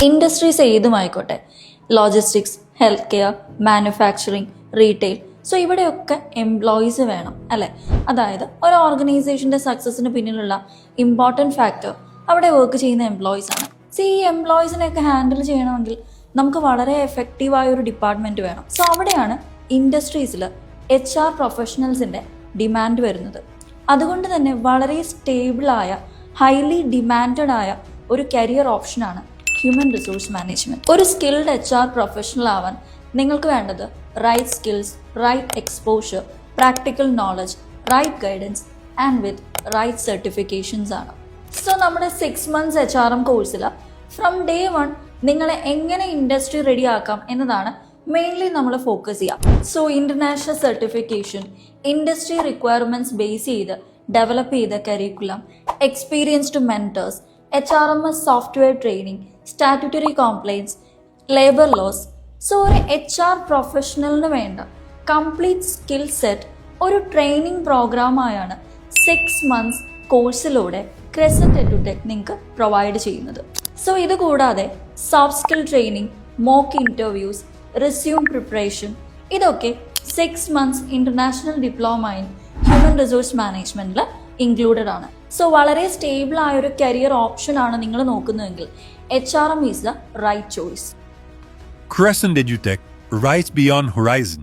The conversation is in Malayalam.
ഇൻഡസ്ട്രീസ് ഏതുമായിക്കോട്ടെ, logistics, health care, manufacturing, retail. So ഇവിടെയൊക്കെ എംപ്ലോയീസ് വേണം അല്ലേ? അതായത് ഒരു ഓർഗനൈസേഷൻ്റെ സക്സസിന് പിന്നിലുള്ള ഇമ്പോർട്ടൻറ്റ് ഫാക്ടർ അവിടെ വർക്ക് ചെയ്യുന്ന എംപ്ലോയീസ് ആണ്. സോ ഈ എംപ്ലോയീസിനെയൊക്കെ ഹാൻഡിൽ ചെയ്യണമെങ്കിൽ നമുക്ക് വളരെ എഫക്റ്റീവായ ഒരു ഡിപ്പാർട്ട്മെൻറ്റ് വേണം. സോ അവിടെയാണ് ഇൻഡസ്ട്രീസിൽ HR പ്രൊഫഷണൽസിൻ്റെ ഡിമാൻഡ് വരുന്നത്. അതുകൊണ്ട് തന്നെ വളരെ സ്റ്റേബിളായ, ഹൈലി ഡിമാൻഡഡ് ആയ ഒരു കരിയർ ഓപ്ഷനാണ് ഹ്യൂമൻ റിസോഴ്സ് മാനേജ്മെൻറ്റ്. ഒരു സ്കിൽഡ് HR പ്രൊഫഷണൽ ആവാൻ നിങ്ങൾക്ക് വേണ്ടത് right skills, right exposure, practical knowledge, right guidance and with right certifications ആണ്. സോ നമ്മുടെ 6 months HRM കോഴ്സിൽ ഫ്രം ഡേ 1 നിങ്ങളെ എങ്ങനെ ഇൻഡസ്ട്രി റെഡി ആക്കാം എന്നതാണ് മെയിൻലി നമ്മൾ ഫോക്കസ് ചെയ്യാം. So international certification, industry requirements base ചെയ്ത് ഡെവലപ്പ് ചെയ്ത curriculum, experienced mentors, HRMS software training, statutory compliance, labour laws. So ഒരു HR പ്രൊഫഷണലിന് വേണ്ട കംപ്ലീറ്റ് സ്കിൽ സെറ്റ് ഒരു ട്രെയിനിങ് പ്രോഗ്രാമായാണ് 6 months കോഴ്സിലൂടെ ക്രെസന്റ് എഡ്യൂടെക് നിങ്ങൾക്ക് പ്രൊവൈഡ് ചെയ്യുന്നത്. സോ ഇത് കൂടാതെ soft skill training, mock interviews, resume preparation, ഇതൊക്കെ 6 months international diploma in human resource മാനേജ്മെൻറ്റിൽ ഇൻക്ലൂഡഡ് ആണ്. സോ വളരെ സ്റ്റേബിൾ ആയൊരു കരിയർ ഓപ്ഷൻ ആണ് നിങ്ങൾ നോക്കുന്നതെങ്കിൽ HRM is the right choice. Crescent EduTech, rise beyond horizon.